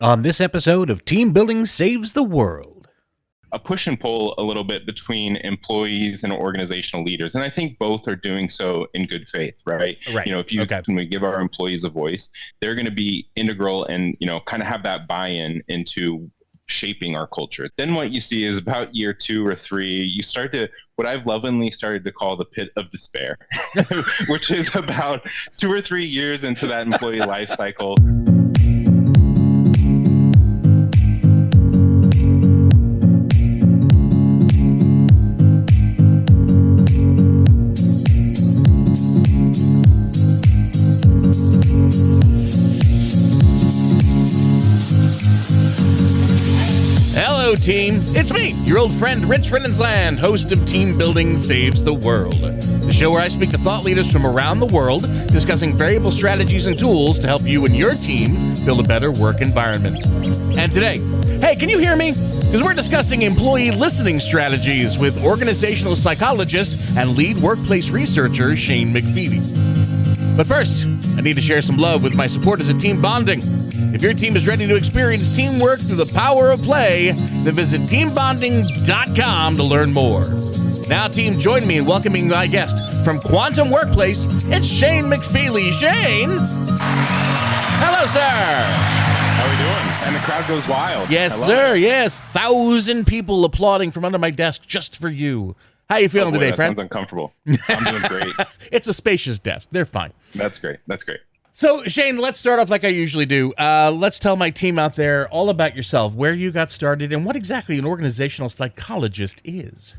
On this episode of Team Building Saves the World. A push and pull a little bit between employees and organizational leaders. And I think both are doing so in good faith, right? Right. When we give our employees a voice, they're going to be integral and, kind of have that buy-in into shaping our culture. Then what you see is about year 2 or 3, you start to what I've lovingly started to call the pit of despair, which is about 2 or 3 years into that employee life cycle. Team, it's me, your old friend Rich Rinnensland, host of Team Building Saves the World, the show where I speak to thought leaders from around the world, discussing variable strategies and tools to help you and your team build a better work environment. And today, hey, can you hear me? Because we're discussing employee listening strategies with organizational psychologist and lead workplace researcher Shane McFeely. But first, I need to share some love with my supporters at Team Bonding. If your team is ready to experience teamwork through the power of play, then visit teambonding.com to learn more. Now, team, join me in welcoming my guest from Quantum Workplace. It's Shane McFeely. Shane! Hello, sir! How are we doing? And the crowd goes wild. Yes, sir, yes. 1,000 people applauding from under my desk just for you. How you feeling today, friend? Sounds uncomfortable. I'm doing great. It's a spacious desk. They're fine. That's great. So, Shane, let's start off like I usually do. Let's tell my team out there all about yourself, where you got started, and what exactly an organizational psychologist is.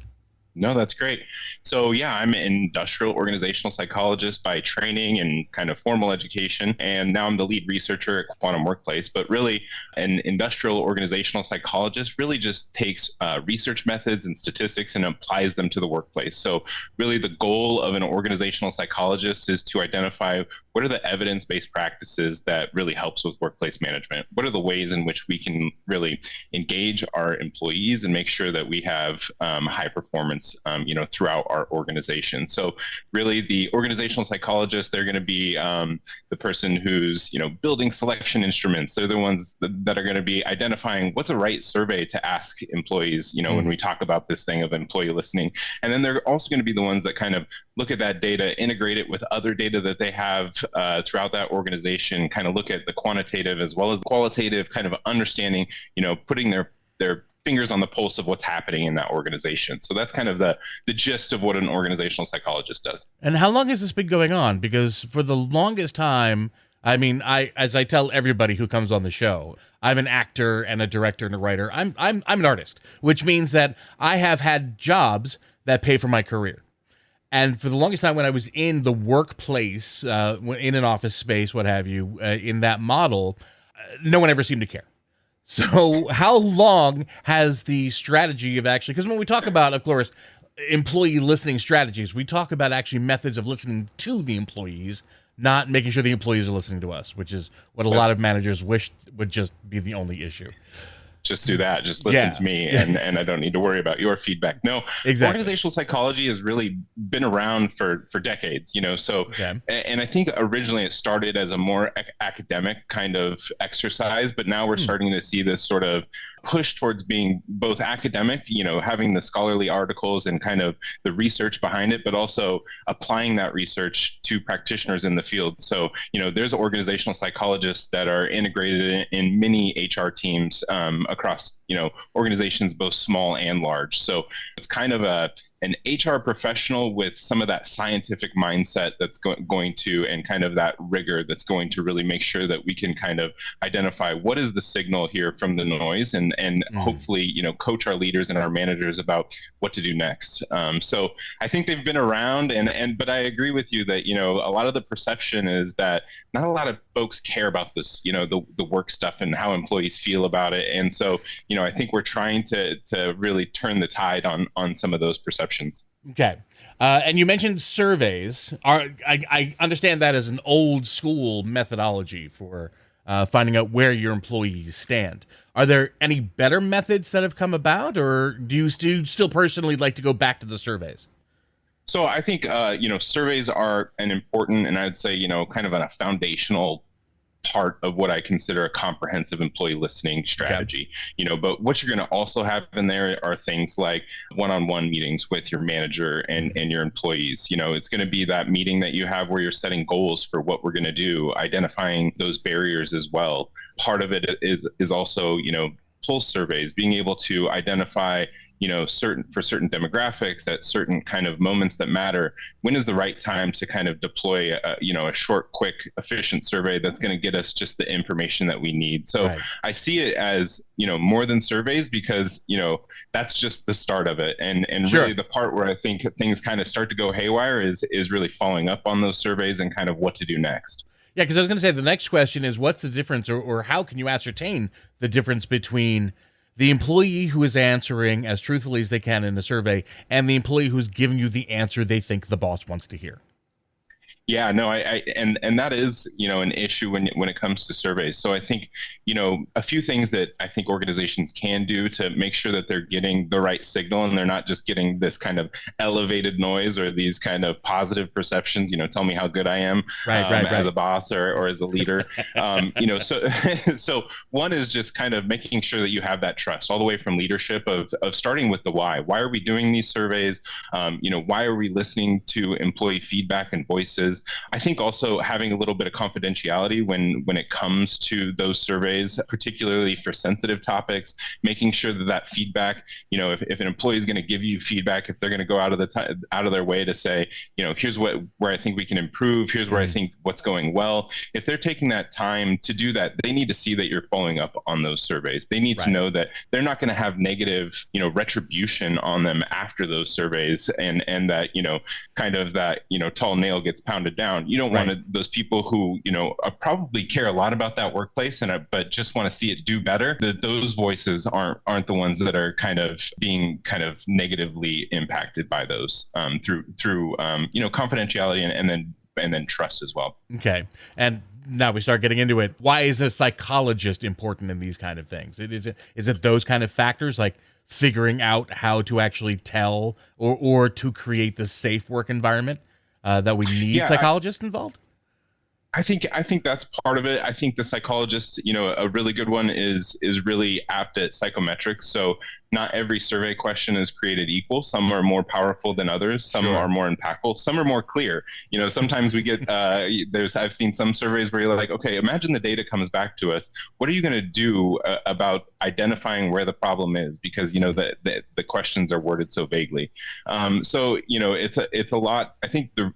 No, that's great. So yeah, I'm an industrial organizational psychologist by training and kind of formal education. And now I'm the lead researcher at Quantum Workplace. But really, an industrial organizational psychologist really just takes research methods and statistics and applies them to the workplace. So really the goal of an organizational psychologist is to identify what are the evidence-based practices that really helps with workplace management? What are the ways in which we can really engage our employees and make sure that we have high performance throughout our organization. So really the organizational psychologists, they're going to be the person who's, building selection instruments. They're the ones that are going to be identifying what's the right survey to ask employees, when we talk about this thing of employee listening. And then they're also going to be the ones that kind of look at that data, integrate it with other data that they have throughout that organization, kind of look at the quantitative as well as the qualitative kind of understanding, putting their fingers on the pulse of what's happening in that organization. So that's kind of the gist of what an organizational psychologist does. And how long has this been going on? Because for the longest time, as I tell everybody who comes on the show, I'm an actor and a director and a writer. I'm an artist, which means that I have had jobs that pay for my career. And for the longest time when I was in the workplace, in an office space, what have you, in that model, no one ever seemed to care. So how long has the strategy of actually, because when we talk about, of course, employee listening strategies, we talk about actually methods of listening to the employees, not making sure the employees are listening to us, which is what a lot of managers wish would just be the only issue. Just do that. Just listen to me, and I don't need to worry about your feedback. No, exactly. Organizational psychology has really been around for decades, So, okay. And I think originally it started as a more academic kind of exercise, but now we're starting to see this sort of push towards being both academic, having the scholarly articles and kind of the research behind it, but also applying that research to practitioners in the field. So, there's organizational psychologists that are integrated in many HR teams across, organizations both small and large. So it's kind of an HR professional with some of that scientific mindset that's going to, and kind of that rigor that's going to really make sure that we can kind of identify what is the signal here from the noise and hopefully, coach our leaders and our managers about what to do next. So I think they've been around but I agree with you that, a lot of the perception is that not a lot of folks care about this, the work stuff and how employees feel about it. And so, I think we're trying to really turn the tide on some of those perceptions. Okay. And you mentioned surveys. I understand that as an old school methodology for finding out where your employees stand. Are there any better methods that have come about, or do you still personally like to go back to the surveys? So I think, surveys are an important, and I'd say, kind of a foundational part of what I consider a comprehensive employee listening strategy. Okay. But what you're going to also have in there are things like one-on-one meetings with your manager and your employees. It's going to be that meeting that you have where you're setting goals for what we're going to do, identifying those barriers as well. Part of it is also, pulse surveys, being able to identify certain demographics at certain kind of moments that matter. When is the right time to kind of deploy a short, quick, efficient survey that's going to get us just the information that we need? So Right. I see it as, more than surveys, because, that's just the start of it. And Sure. Really the part where I think things kind of start to go haywire is really following up on those surveys and kind of what to do next. Yeah, because I was going to say the next question is what's the difference, or how can you ascertain the difference between the employee who is answering as truthfully as they can in a survey and the employee who's giving you the answer they think the boss wants to hear? Yeah, no, and that is, an issue when it comes to surveys. So I think, a few things that I think organizations can do to make sure that they're getting the right signal and they're not just getting this kind of elevated noise or these kind of positive perceptions, tell me how good I am Right. as a boss or as a leader. So one is just kind of making sure that you have that trust all the way from leadership of starting with the why. Why are we doing these surveys? Why are we listening to employee feedback and voices? I think also having a little bit of confidentiality when it comes to those surveys, particularly for sensitive topics, making sure that feedback, if an employee is going to give you feedback, if they're going to go out of their way to say, here's where I think we can improve, here's where I think what's going well. If they're taking that time to do that, they need to see that you're following up on those surveys. They need to know that they're not going to have negative, retribution on them after those surveys, and that, kind of that, tall nail gets pounded down. You don't want those people who, probably care a lot about that workplace but just want to see it do better. Those voices aren't the ones that are kind of being kind of negatively impacted by those through confidentiality and then trust as well. Okay. And now we start getting into it. Why is a psychologist important in these kind of things? Is it those kind of factors, like figuring out how to actually tell or to create the safe work environment that we need psychologists involved? I think that's part of it. I think the psychologist, a really good one is really apt at psychometrics. So not every survey question is created equal. Some are more powerful than others. Some are more impactful. Some are more clear. Sometimes we get I've seen some surveys where you're like, okay, imagine the data comes back to us. What are you going to do about identifying where the problem is? Because the questions are worded so vaguely. So it's a lot. I think the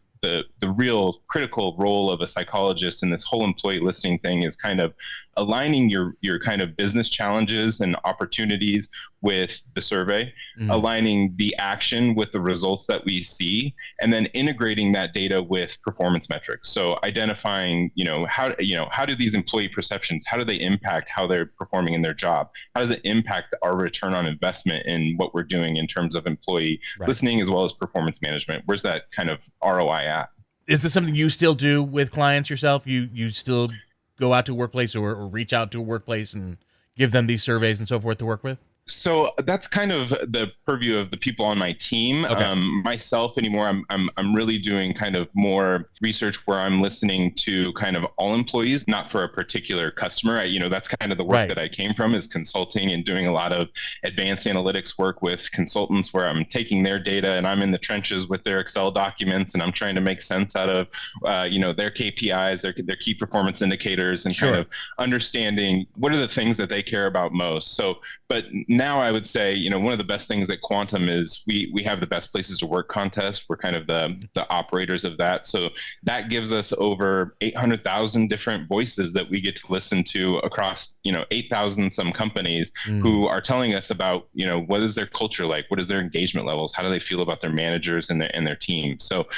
real critical role of a psychologist in this whole employee listening thing is kind of aligning your kind of business challenges and opportunities with the survey, aligning the action with the results that we see, and then integrating that data with performance metrics. So identifying, how do these employee perceptions, how do they impact how they're performing in their job? How does it impact our return on investment in what we're doing in terms of employee listening as well as performance management? Where's that kind of ROI at? Is this something you still do with clients yourself? You still go out to a workplace or reach out to a workplace and give them these surveys and so forth to work with? So that's kind of the purview of the people on my team. Okay. Myself anymore, I'm really doing kind of more research where I'm listening to kind of all employees, not for a particular customer. That's kind of the work that I came from, is consulting and doing a lot of advanced analytics work with consultants where I'm taking their data and I'm in the trenches with their Excel documents and I'm trying to make sense out of, their KPIs, their key performance indicators, and kind of understanding what are the things that they care about most. So, but now I would say, one of the best things at Quantum is we have the best places to work contest. We're kind of the operators of that. So that gives us over 800,000 different voices that we get to listen to across, 8,000 some companies who are telling us about, what is their culture like? What is their engagement levels? How do they feel about their managers and their team? So,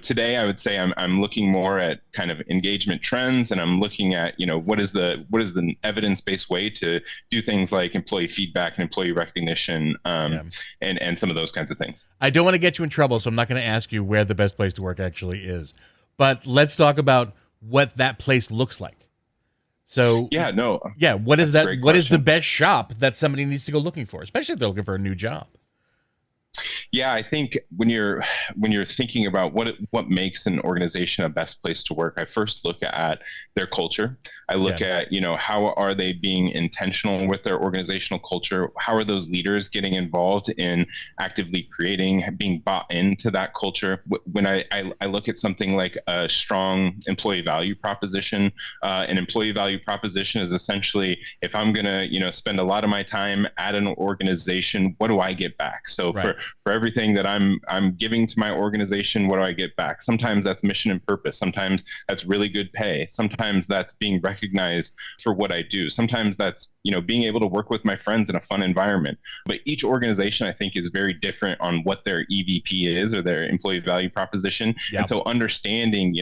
today I would say I'm looking more at kind of engagement trends, and I'm looking at, what is the evidence-based way to do things like employee feedback and employee recognition, and some of those kinds of things. I don't want to get you in trouble, so I'm not going to ask you where the best place to work actually is. But let's talk about what that place looks like. So what is that? What is the best shop that somebody needs to go looking for, especially if they're looking for a new job? Yeah, I think when you're thinking about what makes an organization a best place to work, I first look at their culture. I look Yeah. at, how are they being intentional with their organizational culture? How are those leaders getting involved in actively creating, being bought into that culture? When I look at something like a strong employee value proposition, an employee value proposition is essentially, if I'm going to, spend a lot of my time at an organization, what do I get back? So Right. for everything that I'm giving to my organization, what do I get back? Sometimes that's mission and purpose. Sometimes that's really good pay. Sometimes that's being recognized for what I do. Sometimes that's, being able to work with my friends in a fun environment. But each organization, I think, is very different on what their EVP is, or their employee value proposition. Yep. And so understanding,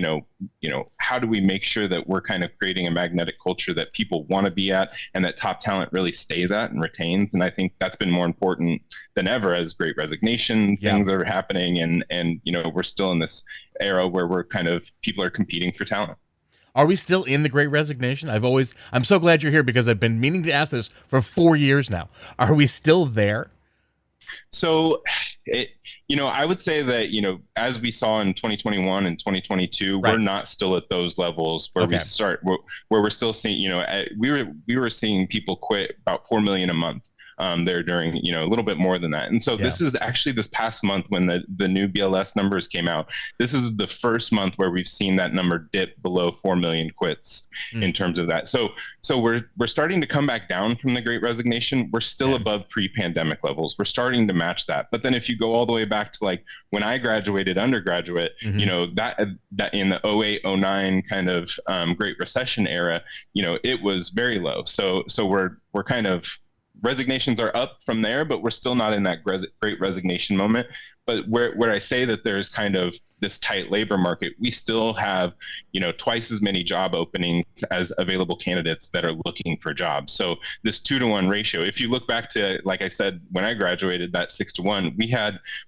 how do we make sure that we're kind of creating a magnetic culture that people want to be at and that top talent really stays at and retains. And I think that's been more important than ever as Great Resignation things are happening. And we're still in this era where people are competing for talent. Are we still in the Great Resignation? I'm so glad you're here, because I've been meaning to ask this for 4 years now. Are we still there? So, I would say that, as we saw in 2021 and 2022, Right. we're not still at those levels where where we're still seeing, we were seeing people quit about 4 million a month. There during, a little bit more than that. And so this is actually this past month when the new BLS numbers came out. This is the first month where we've seen that number dip below 4 million quits in terms of that. So we're starting to come back down from the Great Resignation. We're still above pre-pandemic levels. We're starting to match that. But then if you go all the way back to like when I graduated undergraduate, that in the 08, 09 kind of Great Recession era, it was very low. So we're kind of, resignations are up from there, but we're still not in that great resignation moment. But where I say that there's kind of this tight labor market, we still have, twice as many job openings as available candidates that are looking for jobs. So this 2-to-1 ratio, if you look back to, like I said, when I graduated, that 6-to-1,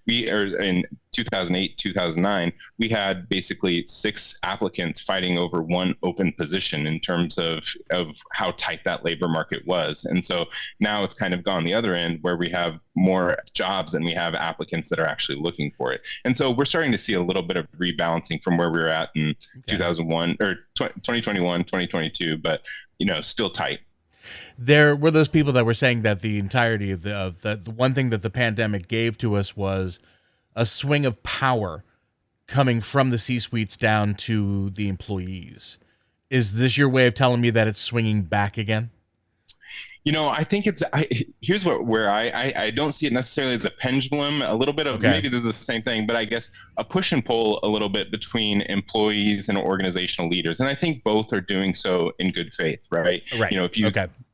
we are in 2008, 2009, we had basically 6 applicants fighting over 1 open position in terms of how tight that labor market was. And so now it's kind of gone the other end, where we have more jobs than we have applicants that are actually looking for it. And so we're starting to see a little bit of rebalancing from where we were at in 2001 or 2021, 2022, but still tight. There were those people that were saying that the entirety of the one thing that the pandemic gave to us was a swing of power coming from the C-suites down to the employees. Is this your way of telling me that it's swinging back again? I think here's where I don't see it necessarily as a pendulum. A little bit of maybe this is the same thing, but I guess a push and pull a little bit between employees and organizational leaders, and I think both are doing so in good faith, right? Right.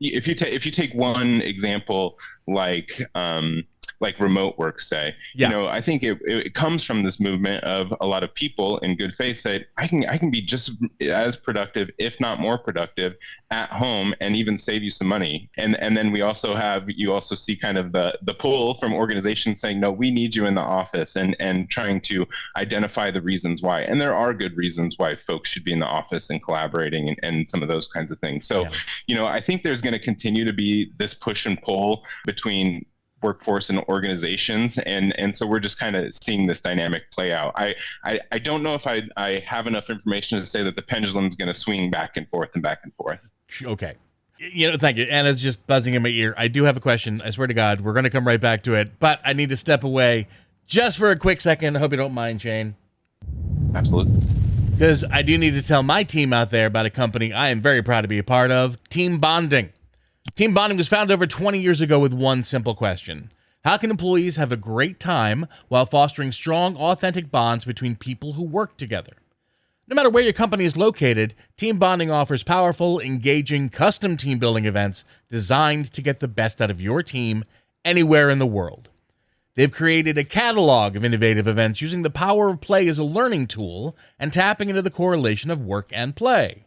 If you take one example like remote work, say, I think it comes from this movement of a lot of people in good faith say, I can be just as productive, if not more productive, at home and even save you some money. And then you also see kind of the pull from organizations saying, no, we need you in the office, and trying to identify the reasons why. And there are good reasons why folks should be in the office and collaborating and some of those kinds of things. So, I think there's going to continue to be this push and pull between workforce and organizations, and so we're just kind of seeing this dynamic play out. I don't know if I have enough information to say that the pendulum is going to swing back and forth and back and forth. Okay. Thank you. And it's just buzzing in my ear. I do have a question. I swear to God, we're going to come right back to it, but I need to step away just for a quick second. I hope you don't mind, Shane. Absolutely. Because I do need to tell my team out there about a company I am very proud to be a part of, Team Bonding. Team Bonding was founded over 20 years ago with one simple question: how can employees have a great time while fostering strong, authentic bonds between people who work together? No matter where your company is located, Team Bonding offers powerful, engaging, custom team building events designed to get the best out of your team anywhere in the world. They've created a catalog of innovative events using the power of play as a learning tool and tapping into the correlation of work and play.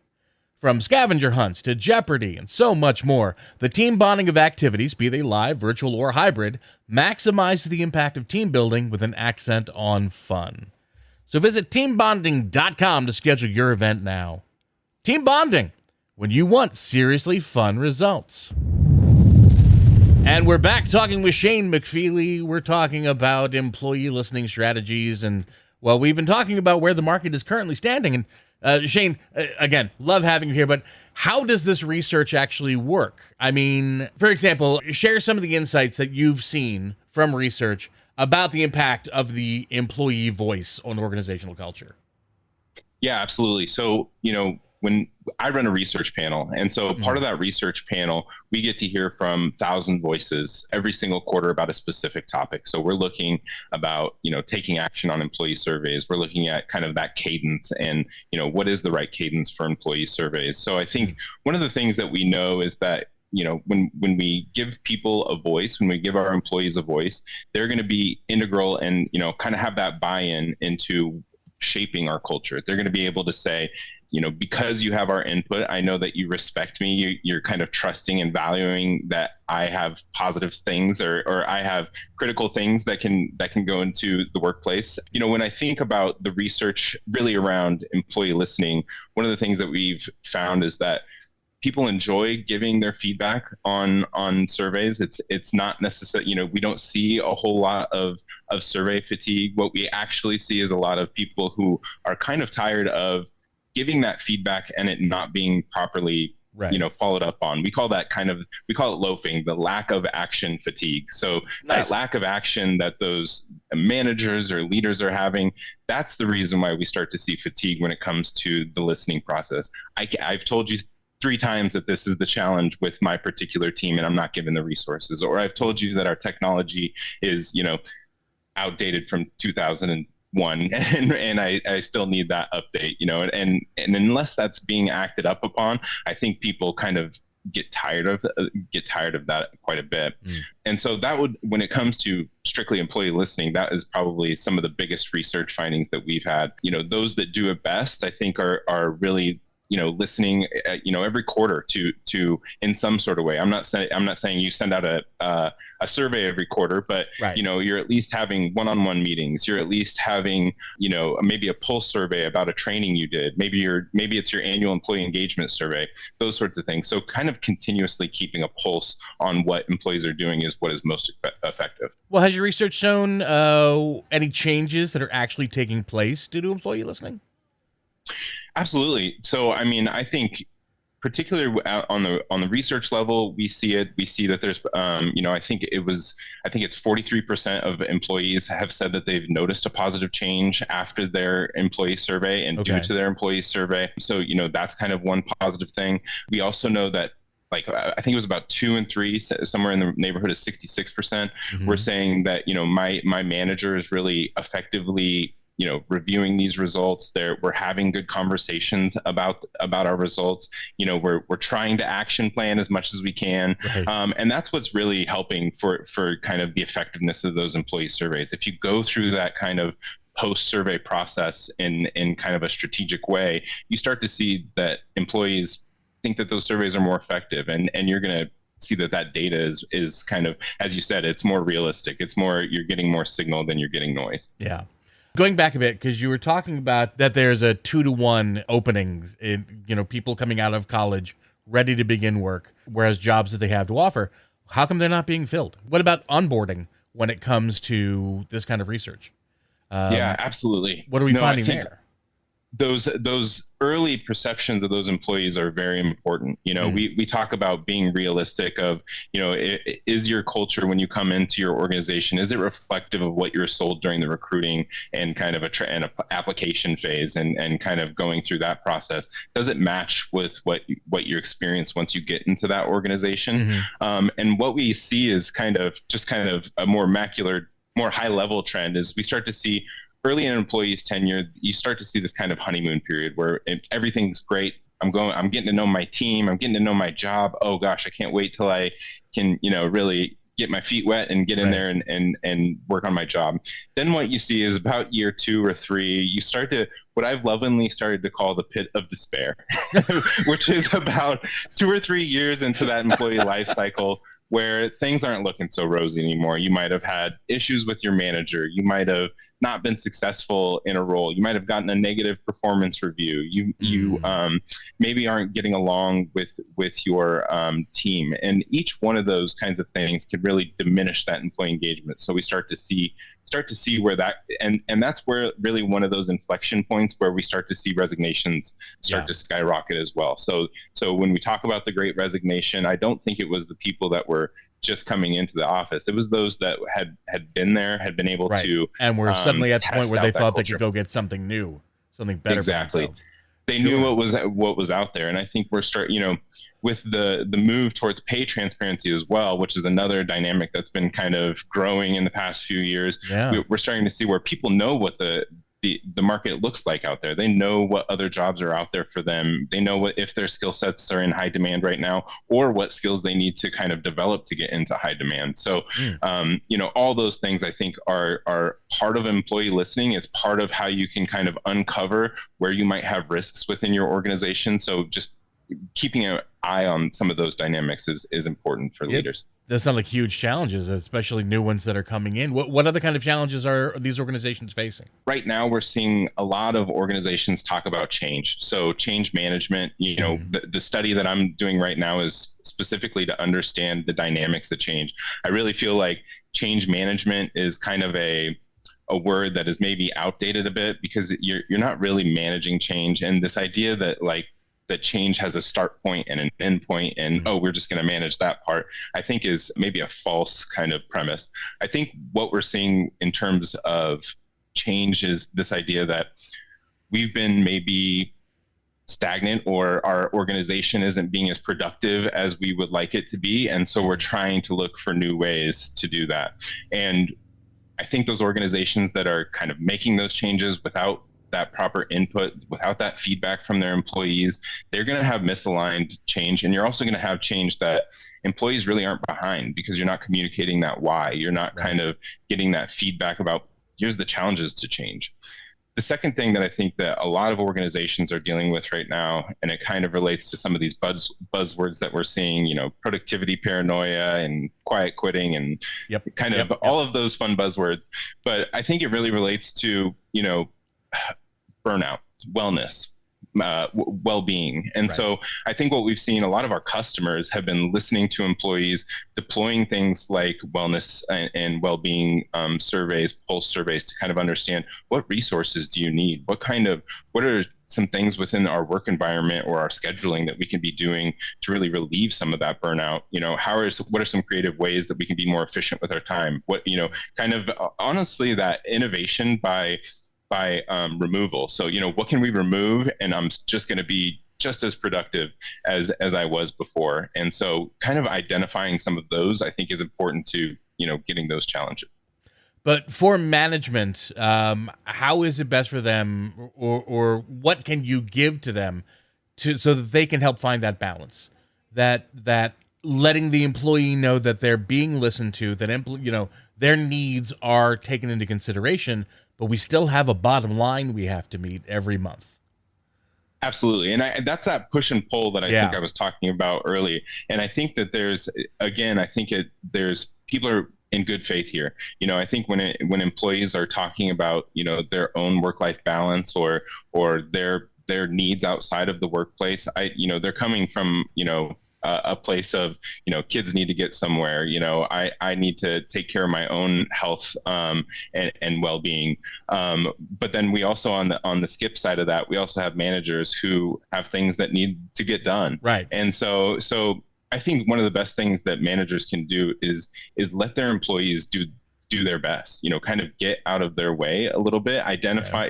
From scavenger hunts to Jeopardy and so much more, the team bonding of activities, be they live, virtual, or hybrid, maximize the impact of team building with an accent on fun. So visit teambonding.com to schedule your event now. Team Bonding, when you want seriously fun results. And we're back talking with Shane McFeely. We're talking about employee listening strategies, and, well, we've been talking about where the market is currently standing, and Shane, again, love having you here, but how does this research actually work? I mean, for example, share some of the insights that you've seen from research about the impact of the employee voice on organizational culture. Yeah, absolutely. So, when I run a research panel, and so part of that research panel, we get to hear from 1,000 voices every single quarter about a specific topic. So we're looking about, taking action on employee surveys. We're looking at kind of that cadence and, what is the right cadence for employee surveys. So I think one of the things that we know is that when we give people a voice, when we give our employees a voice, they're going to be integral and, kind of have that buy-in into shaping our culture. They're going to be able to say, because you have our input, I know that you respect me. You're kind of trusting and valuing that I have positive things or I have critical things that can go into the workplace. When I think about the research really around employee listening, one of the things that we've found is that people enjoy giving their feedback on surveys. It's not necessary, we don't see a whole lot of survey fatigue. What we actually see is a lot of people who are kind of tired of giving that feedback and it not being properly followed up on. We call it loafing, the lack of action fatigue. So Nice. That lack of action that those managers or leaders are having, that's the reason why we start to see fatigue when it comes to the listening process. I've told you 3 times that this is the challenge with my particular team and I'm not given the resources, or I've told you that our technology is, outdated from 2001 and I still need that update, and unless that's being acted up upon, I think people kind of get tired of that quite a bit. And so that would, when it comes to strictly employee listening, that is probably some of the biggest research findings that we've had. Those that do it best, I think are really listening, every quarter to in some sort of way. I'm not saying you send out a survey every quarter, but Right. You're at least having one-on-one meetings. You're at least having, maybe a pulse survey about a training you did. Maybe it's your annual employee engagement survey, those sorts of things. So kind of continuously keeping a pulse on what employees are doing is what is most effective. Well, has your research shown any changes that are actually taking place due to employee listening? Absolutely. So, I think particularly on the research level, we see it. We see that there's, I think it's 43% of employees have said that they've noticed a positive change after their employee survey and due to their employee survey. So, that's kind of one positive thing. We also know that, I think it was about 2 and 3, somewhere in the neighborhood of 66%. We're saying that, my manager is really effectively reviewing these results. We're having good conversations about our results. We're trying to action plan as much as we can. Right. And that's what's really helping for kind of the effectiveness of those employee surveys. If you go through that kind of post-survey process in kind of a strategic way, you start to see that employees think that those surveys are more effective, and you're going to see that data is kind of, as you said, it's more realistic. It's more, you're getting more signal than you're getting noise. Yeah. Going back a bit, because you were talking about that there's a 2-to-1 openings in, people coming out of college ready to begin work, whereas jobs that they have to offer, how come they're not being filled? What about onboarding when it comes to this kind of research? Yeah, absolutely. What are we finding there? Those early perceptions of those employees are very important. We talk about being realistic of, is your culture when you come into your organization, is it reflective of what you're sold during the recruiting and kind of an application phase and kind of going through that process? Does it match with what you experience once you get into that organization? And what we see is kind of a more high level trend is we start to see early in an employee's tenure, you start to see this kind of honeymoon period where everything's great. I'm getting to know my team. I'm getting to know my job. Oh gosh, I can't wait till I can, really get my feet wet and get in there and work on my job. Then what you see is about year 2 or 3, you start to, what I've lovingly started to call the pit of despair, which is about 2 or 3 years into that employee life cycle where things aren't looking so rosy anymore. You might have had issues with your manager. You might have not been successful in a role. You might have gotten a negative performance review. You maybe aren't getting along with your team, and each one of those kinds of things could really diminish that employee engagement. So we start to see where that, and that's where really one of those inflection points where we start to see resignations start to skyrocket as well. So when we talk about the Great Resignation, I don't think it was the people that were just coming into the office. It was those that had been there, had been able to, and were suddenly at the point where they thought they culture. could go get something new, something better. Exactly. They knew what was out there. And I think we're with the move towards pay transparency as well, which is another dynamic that's been kind of growing in the past few years. We're starting to see where people know what the market looks like out there. They know what other jobs are out there for them. They know if their skill sets are in high demand right now, or what skills they need to kind of develop to get into high demand. So, all those things I think are part of employee listening. It's part of how you can kind of uncover where you might have risks within your organization. So just keeping an eye on some of those dynamics is important for leaders. Those sound like huge challenges, especially new ones that are coming in. What other kind of challenges are these organizations facing? Right now, we're seeing a lot of organizations talk about change. So change management, the study that I'm doing right now is specifically to understand the dynamics of change. I really feel like change management is kind of a word that is maybe outdated a bit, because you're not really managing change. And this idea that that change has a start point and an end point, and we're just going to manage that part, I think is maybe a false kind of premise. I think what we're seeing in terms of change is this idea that we've been maybe stagnant, or our organization isn't being as productive as we would like it to be. And so we're trying to look for new ways to do that. And I think those organizations that are kind of making those changes without that proper input, without that feedback from their employees, they're going to have misaligned change. And you're also going to have change that employees really aren't behind, because you're not communicating that why. You're not kind of getting that feedback about, here's the challenges to change. The second thing that I think that a lot of organizations are dealing with right now, and it kind of relates to some of these buzzwords that we're seeing, productivity paranoia and quiet quitting and all of those fun buzzwords. But I think it really relates to, burnout, wellness, well-being. And so I think what we've seen, a lot of our customers have been listening to employees, deploying things like wellness and well-being surveys, pulse surveys, to kind of understand, what resources do you need? What are some things within our work environment or our scheduling that we can be doing to really relieve some of that burnout? What are some creative ways that we can be more efficient with our time? Honestly, that innovation by removal. So, what can we remove? And I'm just going to be just as productive as I was before. And so kind of identifying some of those, I think, is important to, getting those challenges. But for management, how is it best for them, or what can you give to them so that they can help find that balance, that letting the employee know that they're being listened to, that their needs are taken into consideration, but we still have a bottom line we have to meet every month? Absolutely. And that's that push and pull that I think I was talking about earlier. And I think that there's people are in good faith here. I think when employees are talking about, their own work-life balance or their needs outside of the workplace, they're coming from, a place of, kids need to get somewhere, I need to take care of my own health and well-being. But then we also, on the skip side of that, we also have managers who have things that need to get done. Right. And so I think one of the best things that managers can do is let their employees do their best, kind of get out of their way a little bit, identify,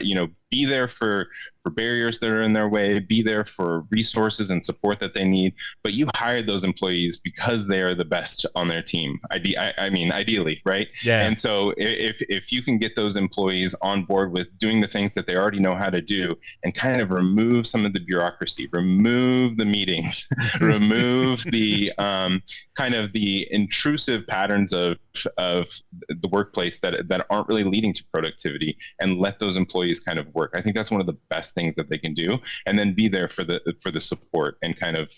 be there for barriers that are in their way, be there for resources and support that they need. But you hired those employees because they are the best on their team. I mean, ideally, right? Yeah. And so if you can get those employees on board with doing the things that they already know how to do, and kind of remove some of the bureaucracy, remove the meetings, remove the kind of the intrusive patterns of the workplace that aren't really leading to productivity, and let those employees kind of work. I think that's one of the best things that they can do. And then be there for the support, and kind of,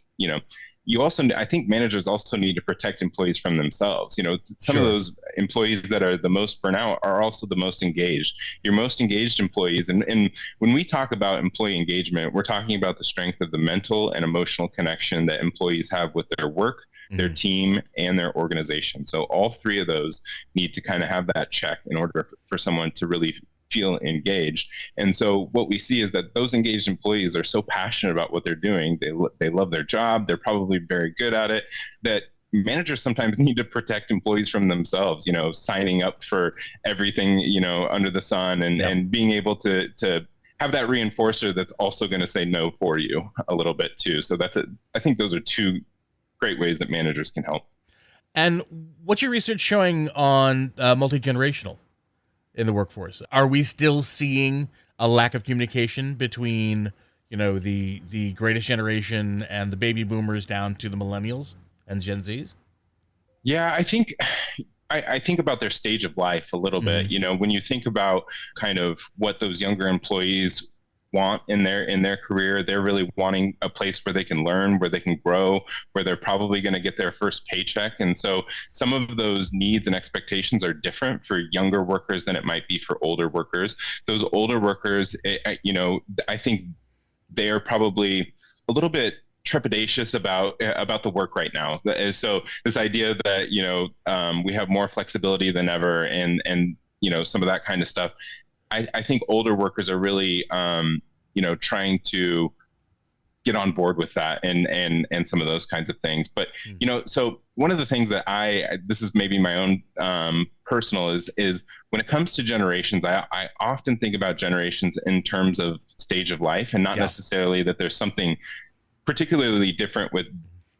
you also, I think managers also need to protect employees from themselves. Some of Sure. those employees that are the most burnout are also the most engaged. Your most engaged employees, and when we talk about employee engagement, we're talking about the strength of the mental and emotional connection that employees have with their work, their team, and their organization. So all three of those need to kind of have that check in order for someone to really feel engaged. And so what we see is that those engaged employees are so passionate about what they're doing. They love their job. They're probably very good at it, that managers sometimes need to protect employees from themselves, signing up for everything, under the sun, and being able to have that reinforcer that's also going to say no for you a little bit too. So I think those are two great ways that managers can help. And what's your research showing on multi-generational in the workforce? Are we still seeing a lack of communication between, the greatest generation and the baby boomers down to the millennials and Gen Zs? Yeah, I think about their stage of life a little bit. When you think about kind of what those younger employees want in their career, they're really wanting a place where they can learn, where they can grow, where they're probably going to get their first paycheck. And so some of those needs and expectations are different for younger workers than it might be for older workers. Those older workers, I think they're probably a little bit trepidatious about the work right now. So this idea that we have more flexibility than ever, and some of that kind of stuff. I think older workers are really trying to get on board with that and some of those kinds of things. But so one of the things that this is maybe my own personal is when it comes to generations, I often think about generations in terms of stage of life, and not necessarily that there's something particularly different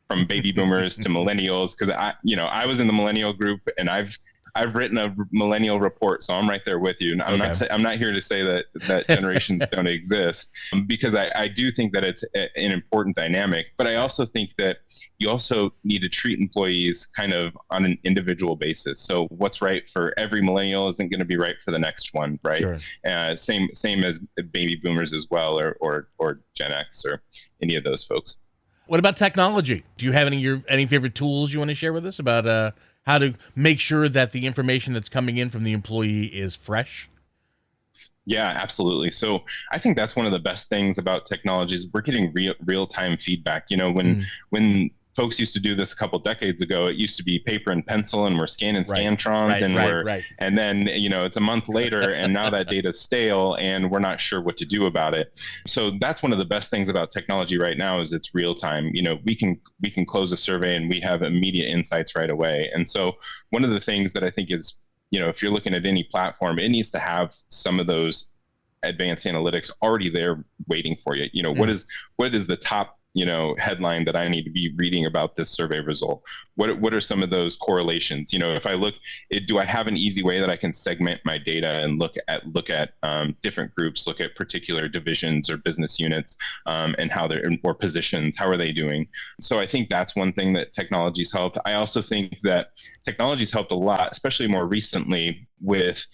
from baby boomers to millennials, because I was in the millennial group, and I've written a millennial report, so I'm right there with you. And I'm not here to say that generations don't exist, because I do think that it's an important dynamic. But I also think that you also need to treat employees kind of on an individual basis. So what's right for every millennial isn't going to be right for the next one, right? Sure. Same as baby boomers as well, or Gen X, or any of those folks. What about technology? Do you have any favorite tools you want to share with us about how to make sure that the information that's coming in from the employee is fresh? Yeah, absolutely. So I think that's one of the best things about technology is we're getting real-time feedback. When folks used to do this a couple decades ago, it used to be paper and pencil, and we're scanning Scantrons, and then it's a month later, and now that data's stale, and we're not sure what to do about it. So that's one of the best things about technology right now is it's real time. We can close a survey and we have immediate insights right away. And so one of the things that I think is, if you're looking at any platform, it needs to have some of those advanced analytics already there waiting for you. What is the top headline that I need to be reading about this survey result? What are some of those correlations? If I look, do I have an easy way that I can segment my data and look at different groups, look at particular divisions or business units, and how they're or positions, how are they doing? So I think that's one thing that technology's helped. I also think that technology's helped a lot, especially more recently, with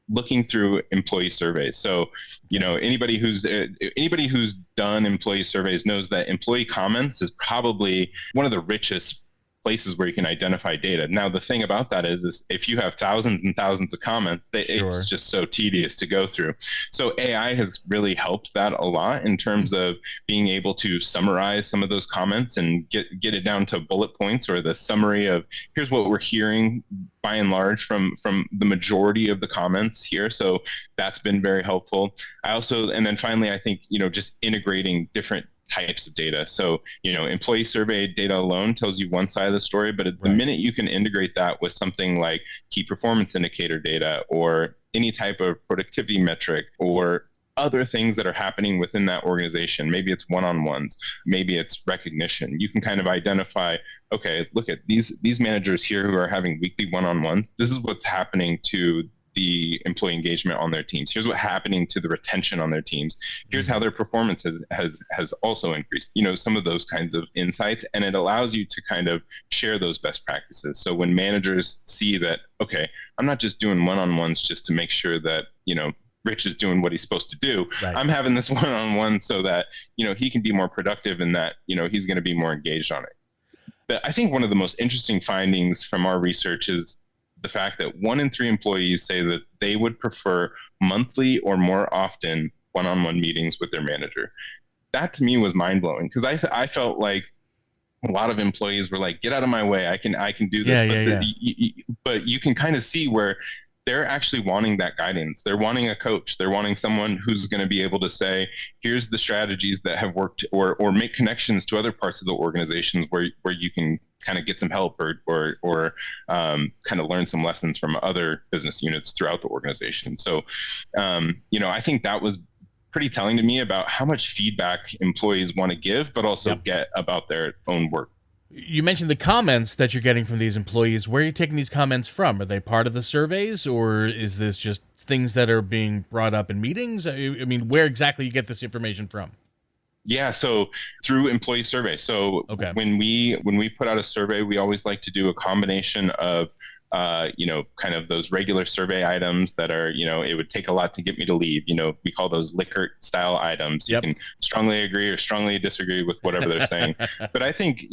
looking through employee surveys. So, anybody who's done employee surveys knows that employee comments is probably one of the richest places where you can identify data. Now, the thing about that is if you have thousands and thousands of comments, it's just so tedious to go through. So AI has really helped that a lot in terms of being able to summarize some of those comments and get it down to bullet points, or the summary of here's what we're hearing by and large from the majority of the comments here. So that's been very helpful. And then finally, I think, just integrating different types of data. So, employee survey data alone tells you one side of the story, but the minute you can integrate that with something like key performance indicator data, or any type of productivity metric, or other things that are happening within that organization, maybe it's one-on-ones, maybe it's recognition, you can kind of identify, okay, look at these managers here who are having weekly one-on-ones. This is what's happening to the employee engagement on their teams. Here's what's happening to the retention on their teams. Here's how their performance has also increased. Some of those kinds of insights, and it allows you to kind of share those best practices. So when managers see that, okay, I'm not just doing one-on-ones just to make sure that, Rich is doing what he's supposed to do. Right. I'm having this one-on-one so that, he can be more productive, and that, he's going to be more engaged on it. I think one of the most interesting findings from our research is the fact that 1 in 3 employees say that they would prefer monthly or more often one-on-one meetings with their manager. That to me was mind-blowing, because I felt like a lot of employees were like, get out of my way, I can do this. But you can kind of see where they're actually wanting that guidance. They're wanting a coach. They're wanting someone who's going to be able to say, here's the strategies that have worked, or make connections to other parts of the organizations where you can kind of get some help, or kind of learn some lessons from other business units throughout the organization. So, I think that was pretty telling to me about how much feedback employees want to give, but also get about their own work. You mentioned the comments that you're getting from these employees. Where are you taking these comments from? Are they part of the surveys, or is this just things that are being brought up in meetings? I mean, where exactly you get this information from? Yeah, so through employee survey. So when we put out a survey, we always like to do a combination of kind of those regular survey items that are, it would take a lot to get me to leave. We call those Likert style items. You can strongly agree or strongly disagree with whatever they're saying. But I think,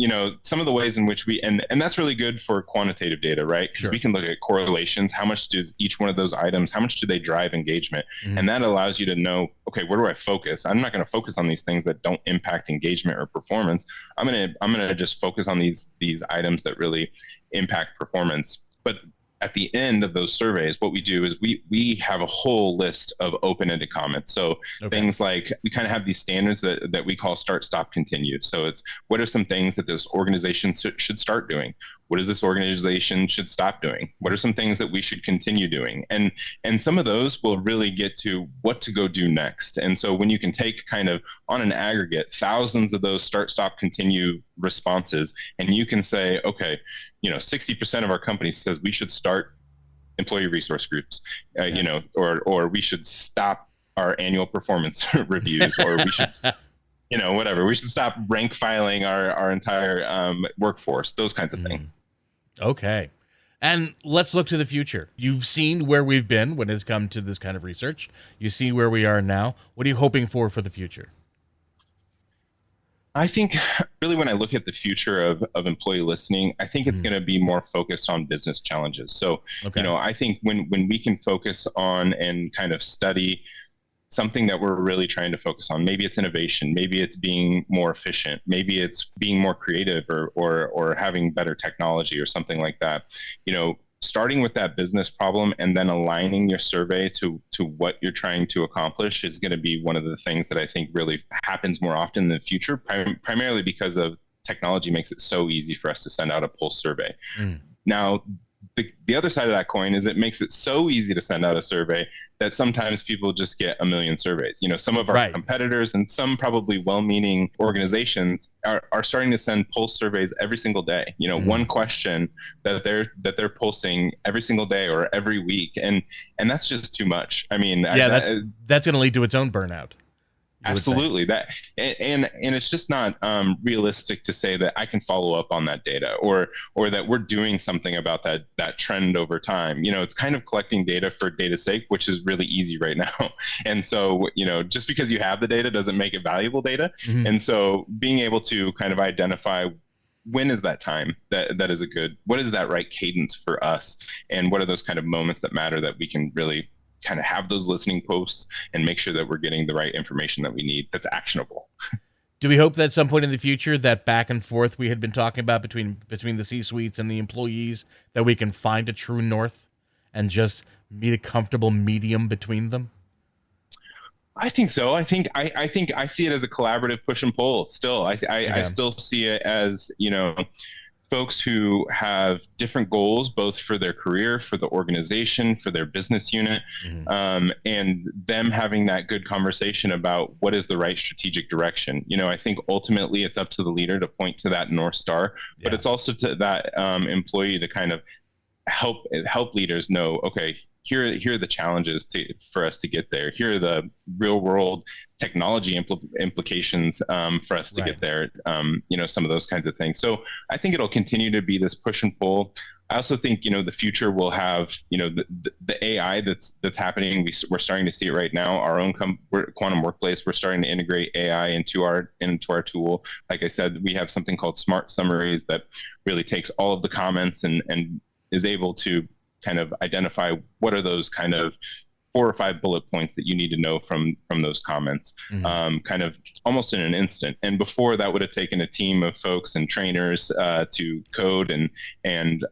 some of the ways in which and that's really good for quantitative data, right? Because we can look at correlations. How much does each one of those items, how much do they drive engagement? And that allows you to know, okay, where do I focus? I'm not going to focus on these things that don't impact engagement or performance. I'm going to just focus on these items that really impact performance. But at the end of those surveys, what we do is we have a whole list of open-ended comments. So things like, we kind of have these standards that we call start, stop, continue. So it's, what are some things that this organization should start doing? What is this organization should stop doing? What are some things that we should continue doing? And some of those will really get to what to go do next. And so when you can take kind of on an aggregate thousands of those start, stop, continue responses, and you can say, okay, 60% of our company says we should start employee resource groups, or we should stop our annual performance reviews, or we should whatever. We should stop rank filing our entire workforce, those kinds of things. Okay. And let's look to the future. You've seen where we've been when it's come to this kind of research. You see where we are now. What are you hoping for the future? I think really when I look at the future of employee listening, I think it's going to be more focused on business challenges. So, I think when we can focus on and kind of study something that we're really trying to focus on, maybe it's innovation, maybe it's being more efficient, maybe it's being more creative, or having better technology or something like that, starting with that business problem and then aligning your survey to what you're trying to accomplish is going to be one of the things that I think really happens more often in the future, primarily because of technology makes it so easy for us to send out a pulse survey. Now, the other side of that coin is it makes it so easy to send out a survey that sometimes people just get a million surveys. Some of our competitors and some probably well-meaning organizations are starting to send pulse surveys every single day. One question that they're pulsing every single day or every week, and that's just too much. I mean, that's going to lead to its own burnout. Absolutely. That and it's just not realistic to say that I can follow up on that data or that we're doing something about that trend over time. It's kind of collecting data for data's sake, which is really easy right now. And so, just because you have the data doesn't make it valuable data. And so being able to kind of identify when is that time that is what is that right cadence for us, and what are those kind of moments that matter that we can really kind of have those listening posts and make sure that we're getting the right information that we need that's actionable. Do we hope that at some point in the future, that back and forth we had been talking about between the C-suites and the employees, that we can find a true north and just meet a comfortable medium between them? I think so. I think I see it as a collaborative push and pull still. I still see it as, folks who have different goals, both for their career, for the organization, for their business unit, and them having that good conversation about what is the right strategic direction. I think ultimately it's up to the leader to point to that North Star, but it's also to that employee to kind of help leaders know, okay, here are the challenges for us to get there. Here are the real world technology implications for us to get there. Some of those kinds of things. So I think it'll continue to be this push and pull. I also think, the future will have, the AI that's happening. We're starting to see it right now. Our own Quantum Workplace, we're starting to integrate AI into our tool. Like I said, we have something called Smart Summaries that really takes all of the comments and is able to kind of identify what are those kind of 4 or 5 bullet points that you need to know from those comments, kind of almost in an instant. And before, that would have taken a team of folks and trainers to code and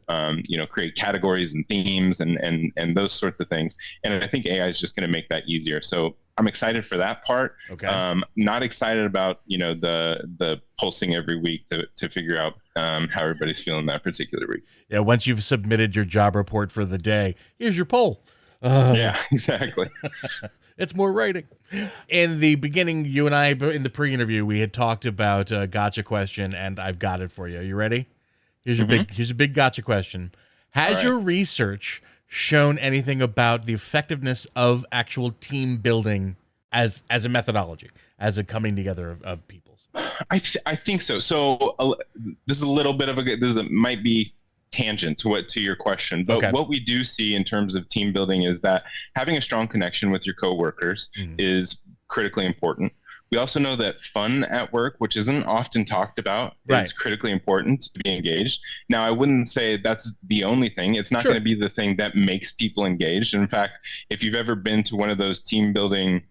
create categories and themes and those sorts of things. And I think AI is just going to make that easier. So I'm excited for that part. Okay. Not excited about the pulsing every week to figure out how everybody's feeling that particular week. Yeah. Once you've submitted your job report for the day, here's your poll. Yeah, exactly. It's more writing. In the beginning, you and I, in the pre-interview, we had talked about a gotcha question, and I've got it for you. You ready? Here's a big gotcha question. Has your research shown anything about the effectiveness of actual team building as a methodology, as a coming together of peoples? I think so. So this is a little bit of might be tangent to your question, but what we do see in terms of team building is that having a strong connection with your coworkers is critically important. We also know that fun at work, which isn't often talked about, is critically important to be engaged. Now, I wouldn't say that's the only thing. It's not going to be the thing that makes people engaged. In fact, if you've ever been to one of those team building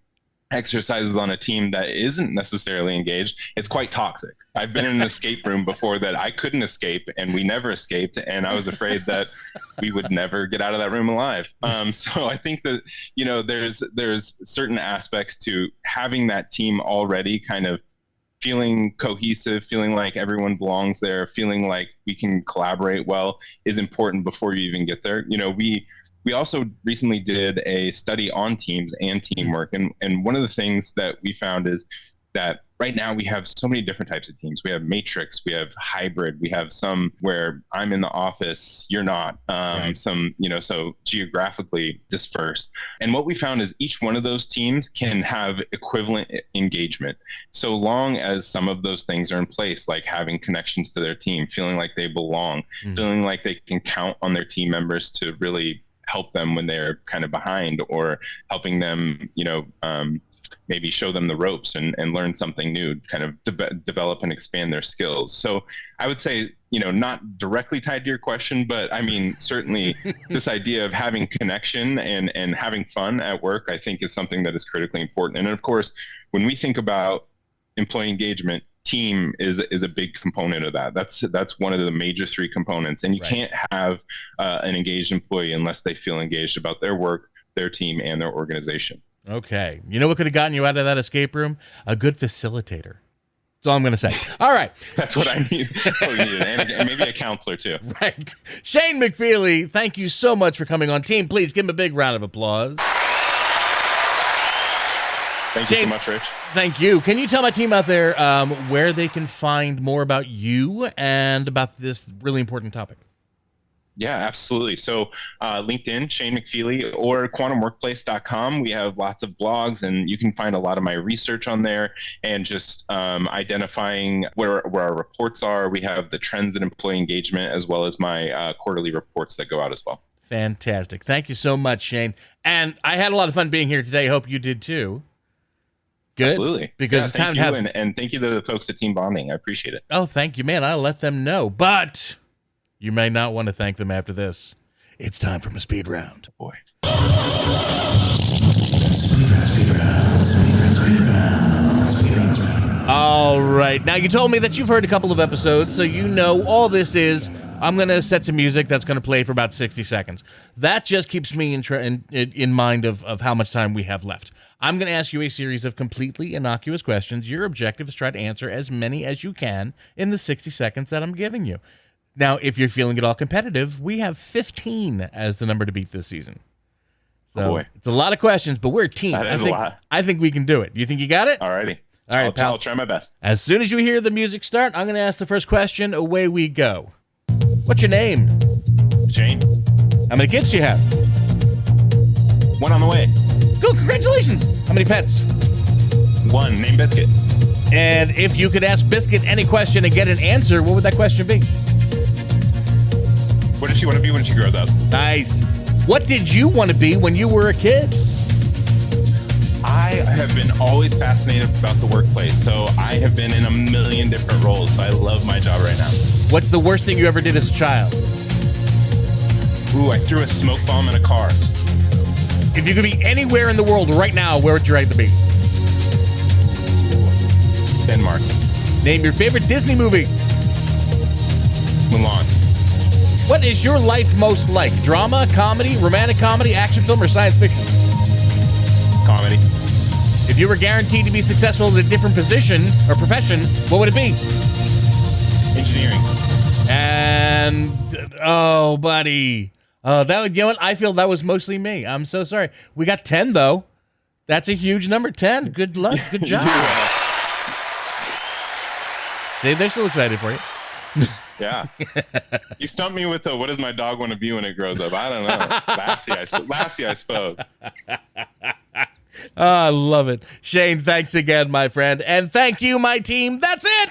exercises on a team that isn't necessarily engaged, it's quite toxic. I've been in an escape room before that I couldn't escape, and we never escaped, and I was afraid that we would never get out of that room alive. So I think that there's certain aspects to having that team already kind of feeling cohesive, feeling like everyone belongs there, feeling like we can collaborate well is important before you even get there. We also recently did a study on teams and teamwork. And one of the things that we found is that right now we have so many different types of teams. We have matrix, we have hybrid, we have some where I'm in the office, you're not, some, so geographically dispersed. And what we found is each one of those teams can have equivalent engagement, so long as some of those things are in place, like having connections to their team, feeling like they belong, feeling like they can count on their team members to really help them when they're kind of behind, or helping them, maybe show them the ropes and learn something new, kind of develop and expand their skills. So I would say, not directly tied to your question, but I mean, certainly this idea of having connection and having fun at work, I think is something that is critically important. And of course, when we think about employee engagement, team is a big component of that. That's one of the major 3 components. And you can't have an engaged employee unless they feel engaged about their work, their team, and their organization. Okay. You know what could have gotten you out of that escape room? A good facilitator. That's all I'm going to say. All right. That's what I need. That's what we needed. And maybe a counselor too. Right. Shane McFeely, thank you so much for coming on. Team, please give him a big round of applause. Thank you so much, Rich. Thank you. Can you tell my team out there where they can find more about you and about this really important topic? Yeah, absolutely. So LinkedIn, Shane McFeely, or quantumworkplace.com. We have lots of blogs, and you can find a lot of my research on there, and just identifying where our reports are. We have the trends in employee engagement, as well as my quarterly reports that go out as well. Fantastic. Thank you so much, Shane. And I had a lot of fun being here today. Hope you did too. Good. Absolutely. Because it's time to have... And thank you to the folks at Team Bonding. I appreciate it. Oh, thank you, man. I'll let them know. But you may not want to thank them after this. It's time for my speed round. Boy. Speed round. All right. Now, you told me that you've heard a couple of episodes, so you know all this is. I'm going to set some music that's going to play for about 60 seconds. That just keeps me in mind of how much time we have left. I'm going to ask you a series of completely innocuous questions. Your objective is try to answer as many as you can in the 60 seconds that I'm giving you. Now, if you're feeling at all competitive, we have 15 as the number to beat this season. So it's a lot of questions, but we're a team. That is a lot. I think we can do it. You think you got it? All righty. All right, pal. I'll try my best. As soon as you hear the music start, I'm going to ask the first question. Away we go. What's your name? Shane. How many kids do you have? One on the way. Cool, congratulations. How many pets? One, named Biscuit. And if you could ask Biscuit any question and get an answer, what would that question be? What does she want to be when she grows up? Nice. What did you want to be when you were a kid? I have been always fascinated about the workplace, so I have been in a million different roles, so I love my job right now. What's the worst thing you ever did as a child? Ooh, I threw a smoke bomb in a car. If you could be anywhere in the world right now, where would you like to be? Denmark. Name your favorite Disney movie. Mulan. What is your life most like? Drama, comedy, romantic comedy, action film, or science fiction? Comedy. If you were guaranteed to be successful in a different position or profession, what would it be? Engineering. And oh, buddy, you know what? I feel that was mostly me. I'm so sorry. We got 10 though. That's a huge number. 10. Good luck. Good job. Yeah. See, they're still excited for you. Yeah. You stumped me with what does my dog want to be when it grows up? I don't know. Lassie, I suppose. I love it. Shane, thanks again, my friend. And thank you, my team. That's it.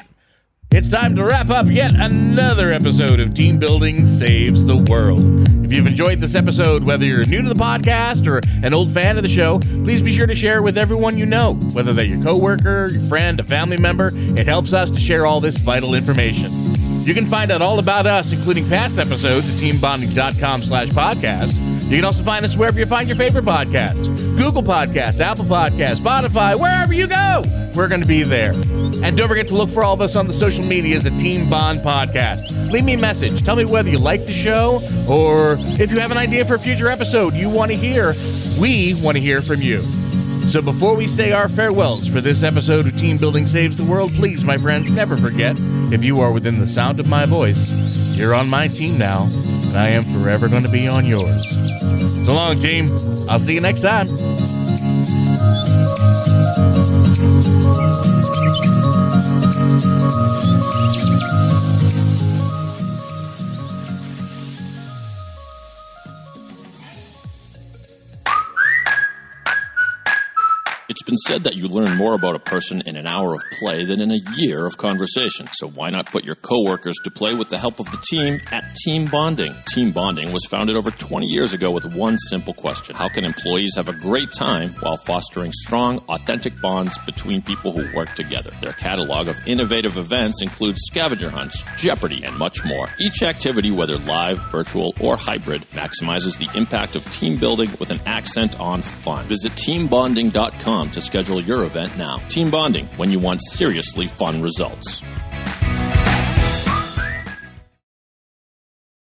It's time to wrap up yet another episode of Team Building Saves the World. If you've enjoyed this episode, whether you're new to the podcast or an old fan of the show, please be sure to share it with everyone you know, whether they're your coworker, your friend, a family member. It helps us to share all this vital information. You can find out all about us, including past episodes, at teambonding.com/podcast. You can also find us wherever you find your favorite podcasts. Google Podcasts, Apple Podcasts, Spotify, wherever you go, we're going to be there. And don't forget to look for all of us on the social medias at Team Bond Podcast. Leave me a message. Tell me whether you like the show or if you have an idea for a future episode you want to hear. We want to hear from you. So before we say our farewells for this episode of Team Building Saves the World, please, my friends, never forget, if you are within the sound of my voice, you're on my team now, and I am forever going to be on yours. So long, team. I'll see you next time. It's been said that you learn more about a person in an hour of play than in a year of conversation. So why not put your coworkers to play with the help of the team at Team Bonding? Team Bonding was founded over 20 years ago with one simple question. How can employees have a great time while fostering strong, authentic bonds between people who work together? Their catalog of innovative events includes scavenger hunts, Jeopardy, and much more. Each activity, whether live, virtual, or hybrid, maximizes the impact of team building with an accent on fun. Visit teambonding.com to schedule your event now. Team Bonding, when you want seriously fun results.